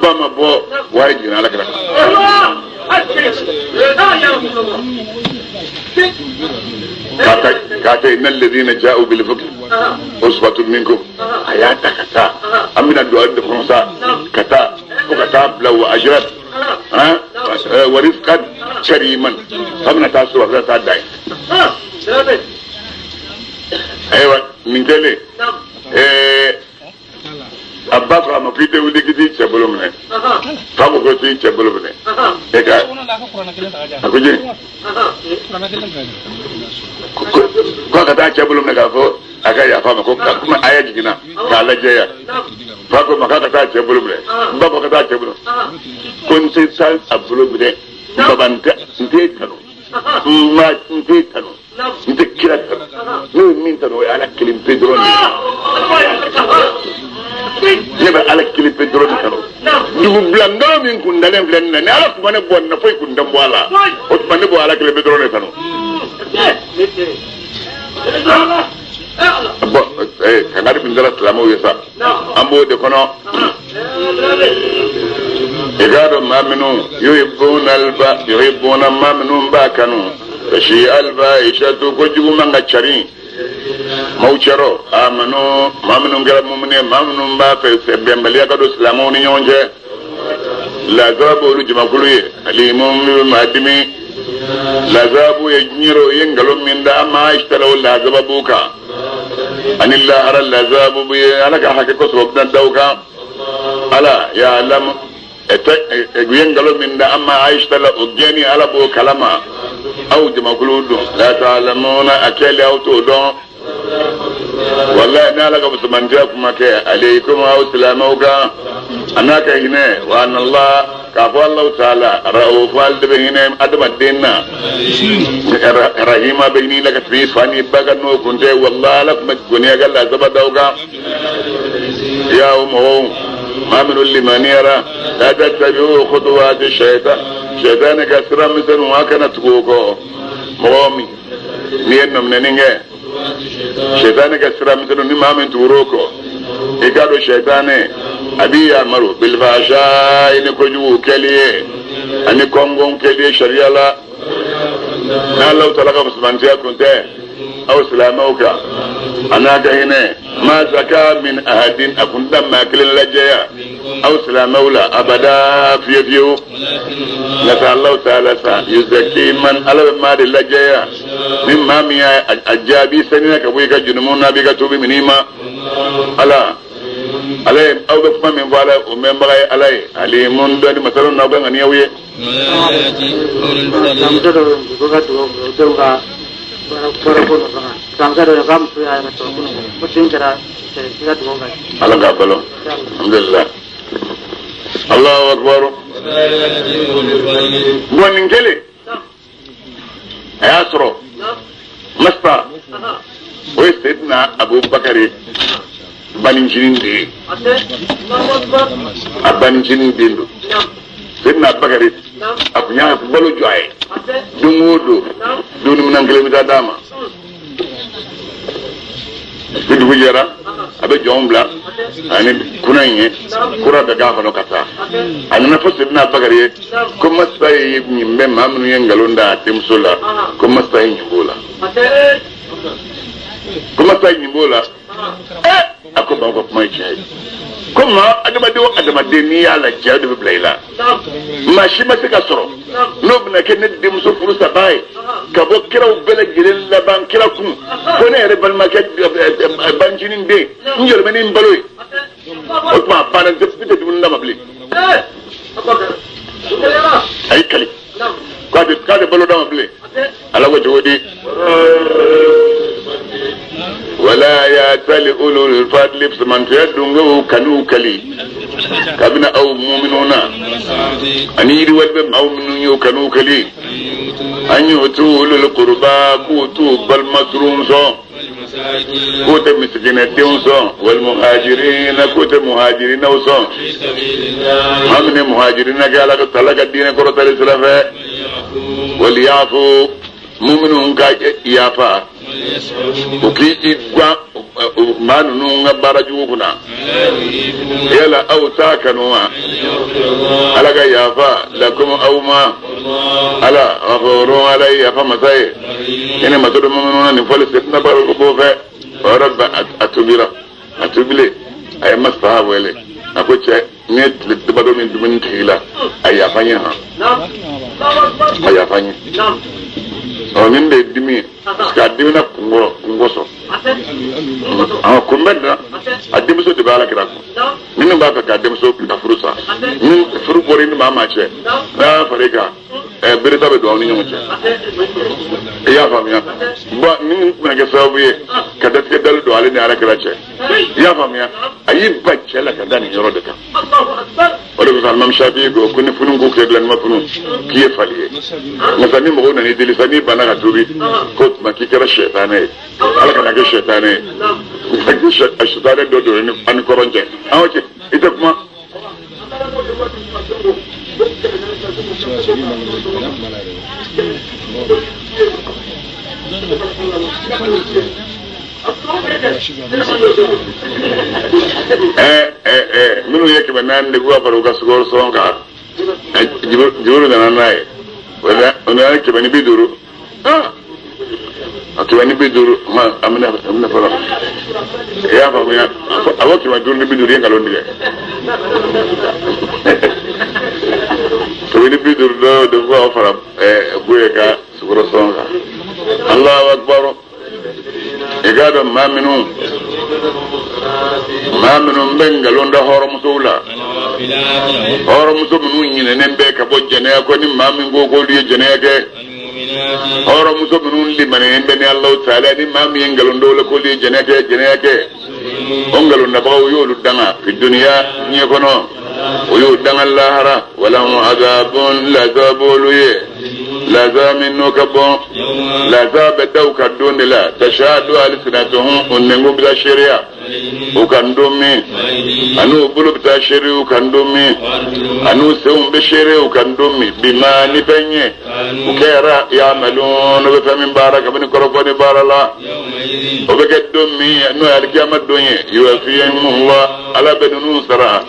فما بو وايد على كلام الله كاتا إن الذين جاءوا بالفقه أصبة منكم حياتا كتا أمنا الدعاء الدفرنسا كتا وكتاب لو أجرت ورزقا كريما فمنا تاسوا فلا تدعي أيوة من تلي Abba fa ma fite wuli kiti cebulu mene fa ko ti cebulu mene e ka akuje ko ka ta cebulu mene ka fo aka ya fa ma ko kuma aya jigina ka la jeya fa ko ma ka ta cebulu mene ba ko ka ta cebulu kon se sal abulu mene babanta nte kanu ma nte kanu nte kira kanu no min tanu ala kelim pedro nebe ala kilipe drone kano dugu blando min kundalen flenna ne ala kuma ne bonna foy kundam wala o tuma ne bo ala kilipe drone kano bo kanari bindala salamo yesa ambo de kono igado maminu yuhibbuna maminu bakanu shi alba ishatu ko jugu manga chari mauchero amanu mamnu ngara mumne mamnu ba fe bembaliya kado islamu ni nyonje la zabu rujma kuluye alimum madimi la zabu yajiro yengalo minda amma ishtalo la zabuka anilla ara la zabu bi alaka hakiko sobdan dauka ala ya alam yengalo minda amma ishtalo ugeni ala bu kalama au jama kuludu la ta'lamuna akali auto don wallahi na laka musulman jiya kuma ke alaikum wa salamuka anaka hine wa anna Allah kafu Allah ta'ala ra'uf waldibi hine adama dinna rahima bayni laka fi fani baga no kunte wallahi lakum kuniya galla zaba dauka ya umu maminul liman yara la tattabi'u khutuwati shaytan kasra misan wa kana tuko momi niyennom neninge shaytan kasra misan ni mamin turoko igado shaytan abiya maru bil fasha in koju keliye ani kongon keliye sharia la na law talaka muslimantiya kunte aw islamuka anaka hine ma zaka min ahadin akunda makil lajaya aw islamuka abada fiyu nata Allah ta'ala sa yuzaki man ala ma de lajaya mimma miya ajabi sanina ka buika junumuna biga tubi minima ala alay aw da kuma min wala o men bagay alay ali mun do ni masalon na banga niyawiye ala ga balo alhamdulillah Allahu akbar gonin gele ayasro masta o sayyidina abubakar baninjinin de abanjinin bindu sayyidina abubakar akunya balo joy dungudo dunu nangle mi dama bidu bujera abe jombla ani kunanye kura da gafa no kata anna fosse na bagare kuma sai ni memma mun yengalonda temsola kuma sai nyimbola kuma sai nyimbola akoma ko mai chai kuma adamade ni ya la jadu bi blaila ma shi ma sika soro no bna ke ne dim so furu sabai ka bo kira bela gilen la ban kira kun ko ne re bal ma ke ban jinin de ngel meni mbaloy o ma panan de pite dum la mabli ay kali ka de balo da mabli ala wajodi ولا يأتل أولو الفضل بسمان تيدونغو كانوا كلي كابنا أو مؤمنون أن يدوا البم أو منو كانوا كلي أن يؤتوا أولو القربى كوتوا بالمسروم صو كوت مسكين صو والمهاجرين كوت مهاجرين وصو من مهاجرين قالك طلق الدين كرة الإسلام وليعفوا مؤمنون كيافا uki igwa manu nunga baraju kuna yala au takanwa alaga yafa lakum awma ala ghafuru alayya famasay ina masudu mu'minuna ni folis na baru ko fe rabba atubile ay mastaha wele akoche net le bado min dumin tila ay afanya o min be dimi ska dimina kungo so kumbenda adimi so de bala kira ko min ba ka adimi so ka furusa min furu bori ni mama che na fareka berita be do ni nyomo che ya famia ba min na ga sabuye ka da ke dal do ale ni ara kira che ya famia ayi ba che la ka dani yoro de ka wala ko mam shafi go kun funun go ke lan ma funun kiye faliye masani mo na ni dilisani bana ka tubi ko ma ki kira shaytane ala kana ga shaytane shaytane do ni an koronje awake ita kuma minu yake banan de gwa baro gasgor songa jiburu da nanaye wala ona yake bani biduru akibani biduru ma amna fara ya fa mu ya awoki ma durni biduru ngalo ndige to ni biduru do gwa fara buega sugoro songa Allahu akbar igado maminu bengalonda horo musula horo musu munu nyine nembe ka bojjene ko ni mamin gogo liye jene ke horo musu munu limane nembe ni Allah taala ni mamin ngalondo la ko liye jene ke ongalonda bawo yolu danga fi dunya ni kono o yu danga lahara wala mu'adabun la zabuluye la zaminu kabon la zabadauka donela tashadu alsinatuhum unengo bila sheria ukandumi anu bulu bita sheria ukandumi anu seum be sheria ukandumi bima ni penye ukera yamalun be famin baraka bin korofoni barala obeke dumi anu alkiyama donye yuafiyahumullah ala benunu sara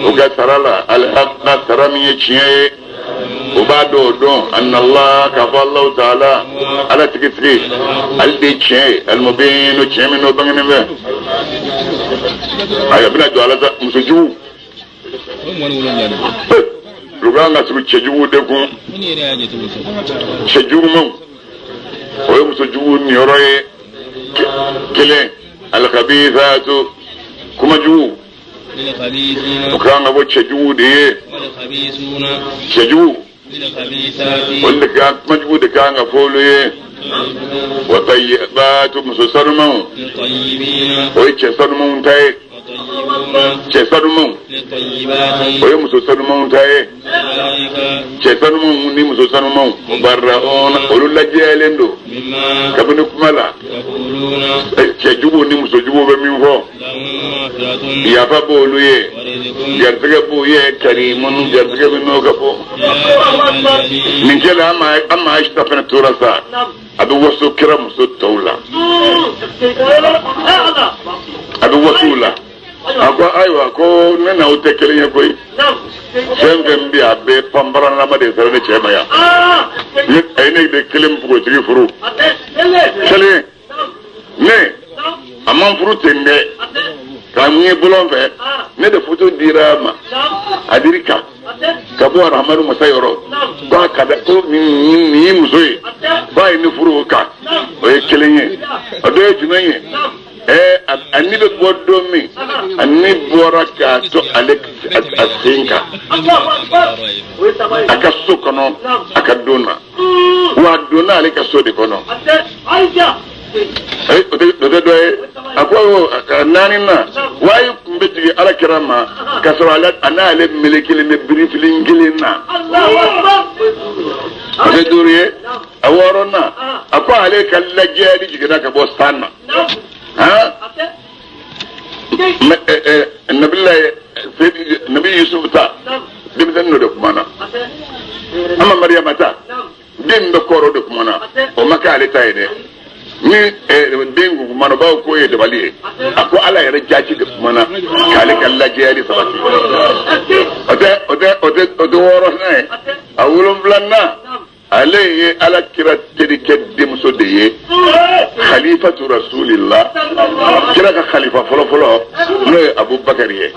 ugasarala alhaqqa sarami chiye وبعده دون أن الله كفى الله تعالى على تكتري الدي شيء المبين وشيء منه بغنى به أي ابن الدولة مسجو لغانا سبت شجو دكم شجو مو ويوم مسجو نيروي كلين الخبيثات كما جو وكان أبو شجو دي شجو wanda ka majbuda ka nga foluye wa tayyibatu musassarmu oy che sarmu tay che sarmu oy musassarmu tay cetanu mo ni muso sanu mo mubarraun ululla jelendo kabunu kumala ce jubu ni muso jubu be min fo ya fa bolu ye jartege bu ye karimun jartege be no gabo min kala amma ishtafana turasa abu wasu kira muso tawla abu wasula akwa aywa ko nena utekele koy sembe mbi abe Bambara na made sare ne chema ya ni ayne de kelim ko tiri furu chele ne amam furu tende kamuye bulon fe ne de photo dirama adirika kabo rahmanu musayoro ba kada ko ni musoy ba ni furu ka o kelenye ado jumenye anni be boddo mi anni boraka to alek asinka aka sokono aka dona wa dona alek asodi kono do akwa nani na wayu mbeti ala kirama kasawala anale melekile me briefing ngilina ade duriye aworona akwa alek allajadi jigida ka bostana ها النبي يوسف تا دم زنو دكمانا اما مريم تا دم دكورو دكمانا وما كالي تايده ni dengu kumano bawo ko yede bali ako ala yere jaati dukmana kale kala jeeri sabati ode woro ne awulum blanna عليه على كرة تدكدم سودية خليفة رسول الله كرة خليفة فلو نو أبو بكر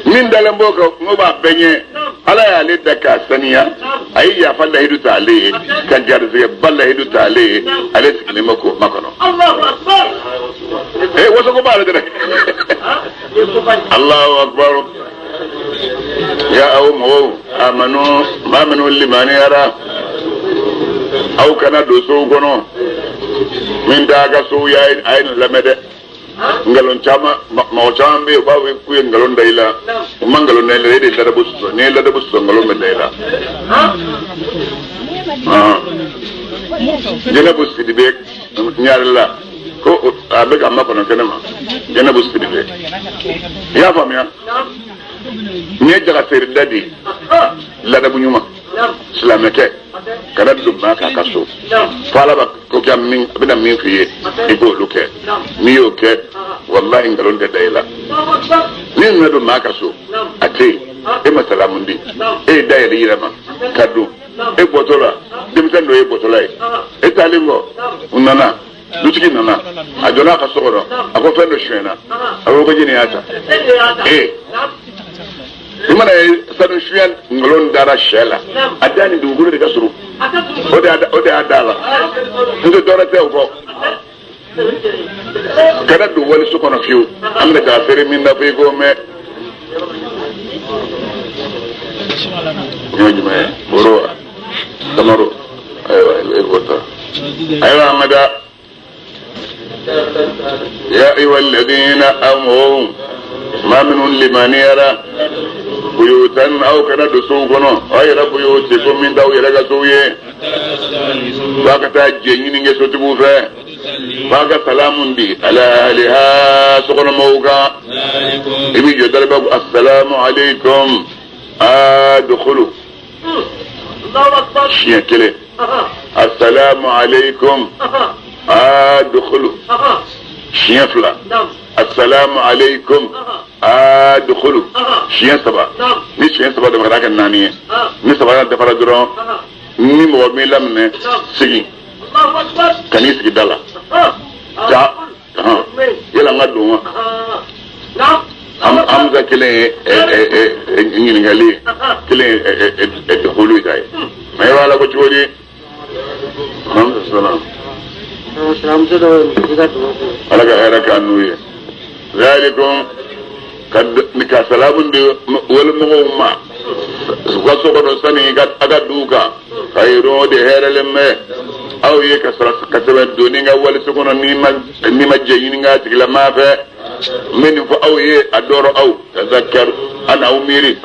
من دلهم بوكو مبا بني على عليه دكا سنيا أي يفعل هيدو تعليه كان جارزي بل هيدو تعليه عليه سكني مكو مكانه الله أكبر إيه وسكو بالدرك الله أكبر يا أمه آمنوا ما منو اللي ماني يرى أو كان دوسو كنو من داغا سو ياين أين لمدة ngalon chama ma chambe ba we ku ngalon dayla mangalon ne le de da busto ne la da busto ngalon me dayla jena busti di bek Niarela ko abega makko no kenema jena busti di bek ya fam ya ne jaga ser dadi la da buñuma islameke kada dum ma ka kaso fala ba ko kam min bina min fiye igo luke mi yo ke wallahi ngalon de dayla ni na dum ma kaso ate e masalamundi e dayla yirama kadu e botola dim tan do e botola e talingo unana lutiki nana ajona ka sogoro ako fendo shena ako ko jini ata imana sanu shuyan ngolon dara shela adani duguru de kasuru ode adala ndo dorate ko kada du wali su kono fiu amna ka fere min na fe go me nyojme boro tamaro ayo wota ayo amada يا أيها الذين آمنوا ما من لمن يرى بيوتا أو كان دسوقنا غير بيوتكم من دو يرى سوية فاكتا جيني نجي سوتبو فيه فاكتا سلام دي على أهلها سقنا موقع إبي جدر باب السلام عليكم ادخلوا شيء كله السلام عليكم ادخلوا شيفلا السلام عليكم ادخلوا شيفلا ني شيفلا ده راك نانيه ني سبا ده فرا درون ني مو ميلامنه سيغي الله اكبر كنيس كدالا جا يلا غدو نعم am za kile ngini ngali kile dkhulu tay may wala ko chodi sallallahu السلام عليكم على كانويه ذلكم قد نكسلام دي والمؤمنين وسوكو سني قد ادوكا خيرو دي هرلم او يكسر كتب الدنيا ولا سكون نيما جينغا تكلا ما في من فأوي أدور أو تذكر أنا أميري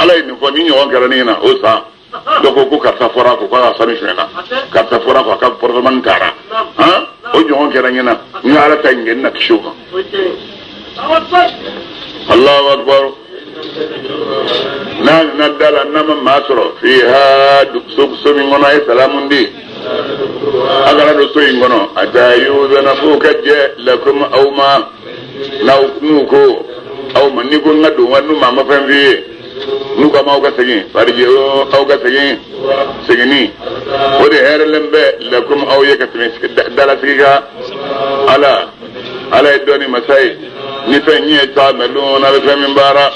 على إن فمين وانكرنينا أوسا دكوكو كتفورا كوكا سامشنا كتفورا كوكا فرمان كارا ها أوجو وانكرنينا نعلى تنجن نكشوفا الله أكبر ندل أنما ماسرو فيها سوق منا سلام دي أغلى رسول منا أتايوذ نفوك جاء لكم أو ما نوكو أو من يكون ندو ونو ما مفهم فيه نوكا موكا سجين فرجعوا أوكا سجيني ودي هير لمبه لكم أو يكتمي دالا سيكا على الدوني مساي نفني تعملون بفهم بارا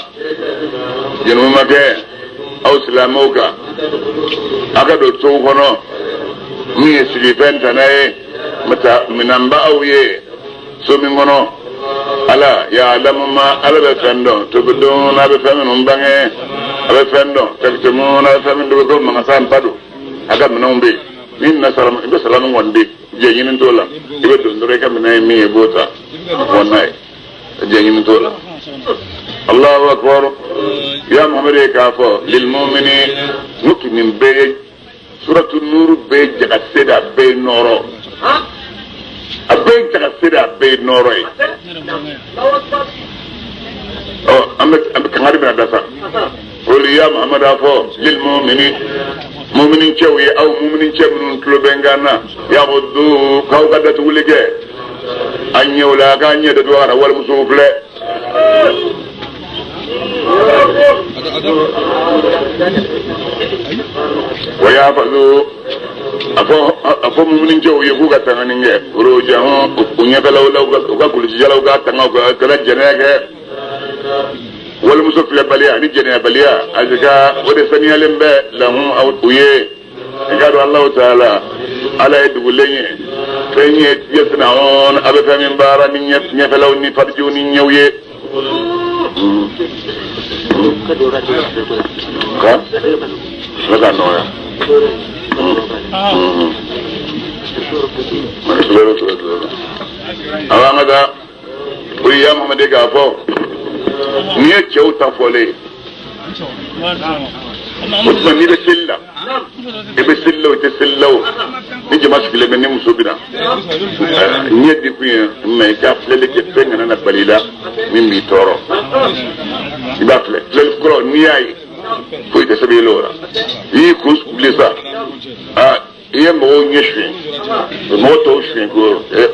جنومك أو سلاموك أكدو توفنو مي سليفن تناي متى منبا أويه سومينغونو ألا يعلم ما ألا بفندو تبدون بفهم بانه بفندو تكتمون بفهم دبكم مغسان بدو أكد منهم بي من سلام إبه سلام وندي جيين تولا إبه دندريكا مناي مي بوتا وناي جيين تولا الله أكبر يا محمد كافو للمؤمنين نكمن بي سورة النور بي جغسدا بي نورو أبي جغسدا بي نورو أمك كنغاري بنا داسا قول يا محمد كافو للمؤمنين مؤمنين شوي أو مؤمنين شمنون تلوبنغانا يغضو كوكا توليكي أن يولا كان يدوار والمسوفلة ويحفظوا أفو مؤمنين جو يقوكا تغنينجي روجهم ونيكا لو كل شيء لو كا كلا جناك والمسوفلة بليا نجنيا بليا أزكا ودسانيا لنبا لهم أو ويه قالوا الله تعالى على يدولين فإن يصنعون أبفا من بارا نفلوني فرجوني نيويه لك نويا أولا دا ويا محمد كافو نيه جو تفولي Usman ni da silla ibe sillo te sillo ni jama skile ben ni musobina ni di kuya me ka flele ke penga na balila min mi toro ibafle flele kro ni ay ko ite sabi lora yi kus blesa iye mo nyeshwe mo to shwe ko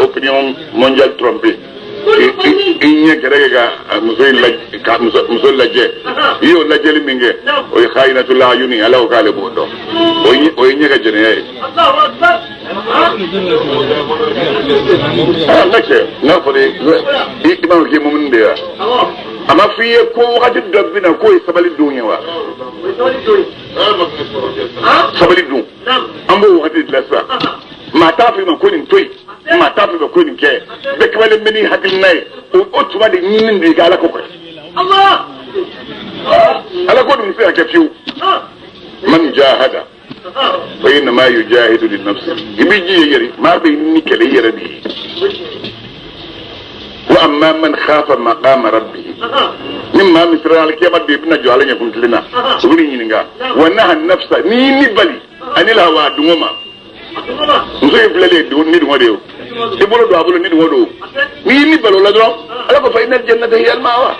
opinion mondial trompé inye kerega muso laje iyo laje liminge oy khainatu la yuni ala kale bodo oy nyega jene laje na fori imam ki mumun de ama fiye ko wakati dobina ko sabali dunya wa sabali dun ambo wakati lasa mata fi ma ko ni toy mata fi ma ko ni ke be kwale mini hakil nay o tuma de nin de gala ko Allah ala ko dum fi akafiu man jahada fa inna ma yujahidu li nafsi ibiji yeri ma be ni kele yeri di wa amma man khafa maqama rabbih mimma misra al kiyama de ibna jwala nya kuntlina suri nyinga wa naha nafsa ni bali anil hawa dungoma muso flele do ni do de e bolo do abolo ni do do ni balo la do ala ko fa inal jannata hiya al mawa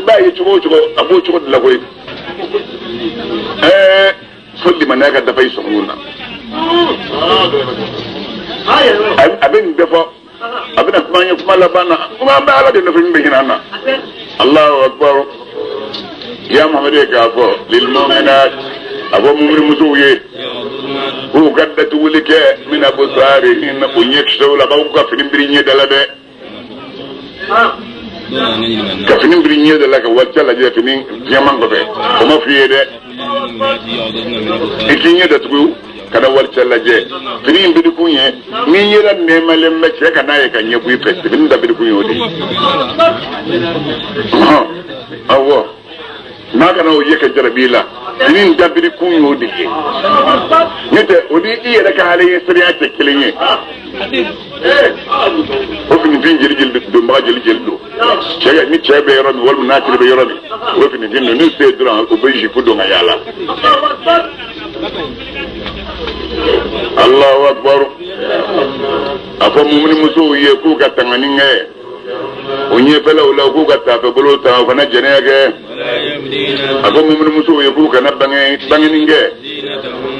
ba yi chugo abo chugo la koy solli manaka da fay sununa abin defo abin kuma kuma labana kuma ba ala de no fin be hinana Allahu akbar ya Muhammad ka fo lil mu'minat abo mumri musuye ko gadda tuulike min abusarihin unyekshawla la ba ko fin biriñe dala de ka fin biriñe dala ka wacca la je fin jaman ko be ko ma fiye de ikinye da tugu kada wacca la je fin bidu kunye mi yira ne malem me che kana ye kanye bu pe fin da bidu kunye odi awo naga na oye ka jarabila nin dabiri kunyo dike nete odi iya da ka halaye siriya ce kilinye وفي فين جل دو ما جل دو شيء ني شيء بيرامي والمؤمنات بيرامي وفي فين ني سيدنا وبيجي كدو يالا الله اكبر افهم من مسو يكو كتانغني onye fela ula ku ka ta fe bolo ta fa na jene ke ako mumu muso ye ku kana bange ninge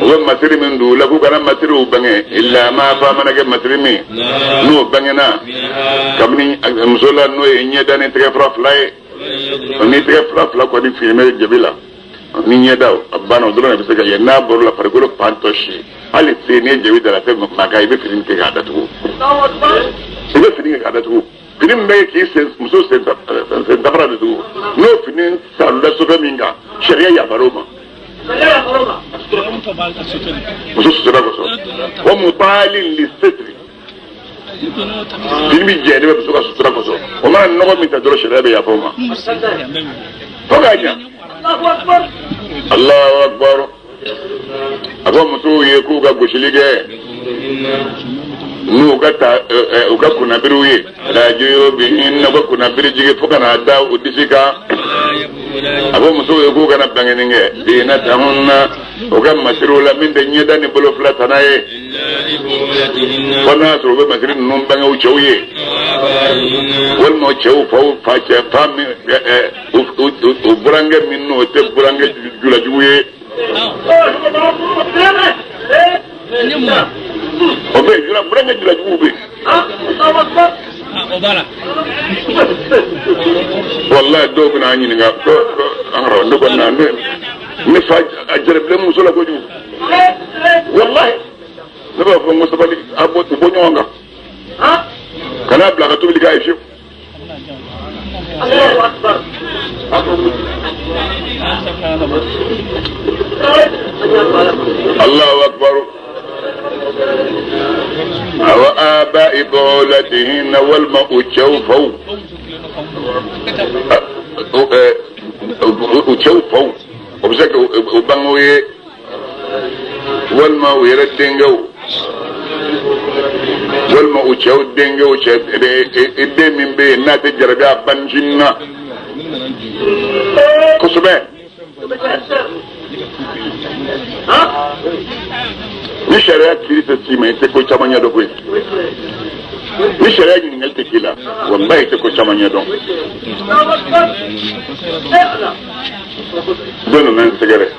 o masiri min du la ku kana masiri u bange illa ma fa mana ke masiri mi no bange na kamni muso la no ye nye dane tre fraflay ni tre frafla ko ni filme jabila ni nye daw abano do na bisaka ye na bor la pargolo pantoshi ali se ne jabi dala te magai be filin ke ga datu be filin ke ga datu finin bɛɛ k'i sen muso sen dabara de dugu n'o fini salula sofɛ min kan sariya yafar'o ma muso sutura kosɔn wa mutalin li sitri fini bi jɛni bɛ muso ka sutura kosɔn o mana nɔgɔ min ta dɔrɔn sariya bɛ yafa o ma fo k'a ɲa Allahu akbar a ko musow ye k'u ka gosili kɛ n'u ka ta u ka kunnabiriw ye radio bi na ka kunnabiri jigi fo kana da u disi kan a ko musow ye k'u kana bangeni kɛ diina tahunna u ka masiriw la min tɛ ɲɛda ni bolo fila tana ye fo n'a sɔrɔ u bɛ masiri ninnu bange u cɛw ye walima u cɛw faw fa cɛ fa min u burankɛ min n'o tɛ burankɛ julajugu ye o bɛ burankɛ julajugu bɛ wallahi dɔw bɛna an ɲininka ko an yɛrɛ ne kɔni na ne fa a jarabilen muso la kojugu wallahi ne b'a fɔ n ko sabali a bɔ ɲɔgɔn kan kana bila ka tobili k'a ye fiyewu Allahu akbar وآباء بعولتهن والماء جوفوا وجوفوا وبسك وبنوي والماء يردنجو والماء جودنجو إدي من بي نات جربا بنجنا كسبه ni sharia kiri ta sima ita ko chamanya do koy ni sharia ni ngal te kila wallahi te ko chamanya do dono nan segere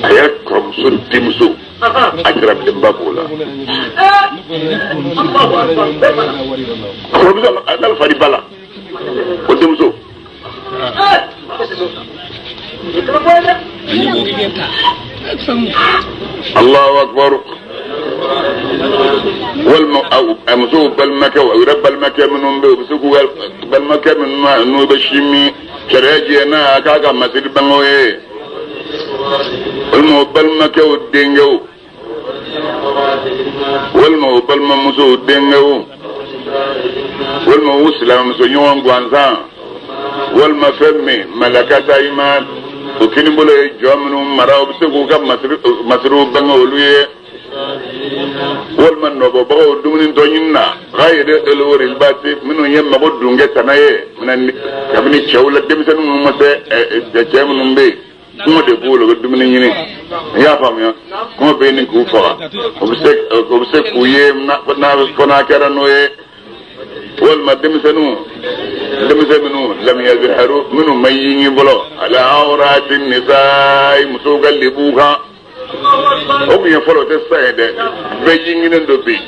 aya kom sun timsu ajrab de babula ko bizam adal fari bala ko timsu الله أكبر والمسوق بالمكة ويرب المكة منهم بسوق بالمكة من نو بشيمي كراجينا كاكا مسير بنوي والمو بالمكة والدينجو والمو بالمسوق الدينجو والمو وسلم سنيون غوانزان والمفهمي ملكات ايمان وكين بوله جومنو مراو بسكو كم مسرو بنولويه والمن نوبو باو دومين تونينا غاير الور الباسي منو يم مبو دونغه تناي من كابني تشاولا ديمسن ممسه جامنو مبي كوم دي بولو دومين ني يا فام يا كوم بينين كوفا وبسك كويه نا كنا كرانوي والما دمسنو لم يظهروا منو ميني بلو على عورات النساء مسوغا لبوها هم يفلو تسايد بيجيني ندوبي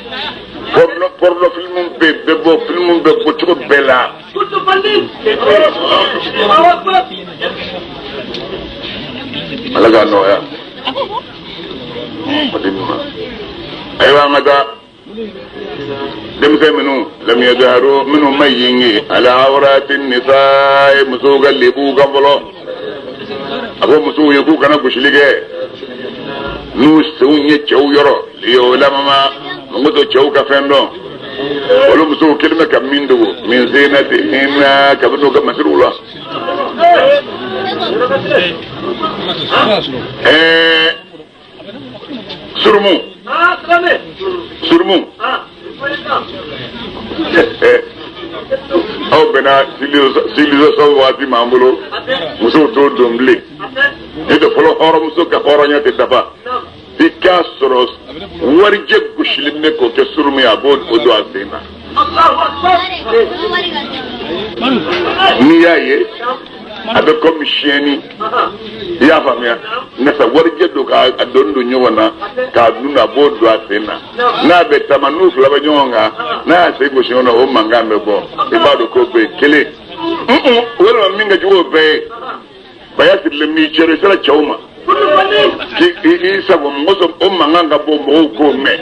porno film bebo film bebo chuko bela alaga no ya aywa ngada دمسه منو لم يظهروا منو ميني على عورات النساء مسوغا لبو غبلو ابو مسو يكو كنا غشليغه نو سونيه تشو يرو ليو لما مغدو تشو كفندو ولو مسو كلمه كمندو من زينتهن كبنو كمسرولا سرمو surmu aw bena civilisation waati mambulo muso to domble et de folo horo muso ka horonya te dafa fika soros warje gushline ko ke surmu ya bod odo asena ni yaye abe comme chieni ya famia nasa warje do ka adondo nyona ka duna bodo asena na be tamanu flaba nyonga na se go shona o mangambe bo e bado ko be kele wala minga juwo be bayasi le mi chere sala chauma ki isa bo moso o manganga bo mo ko me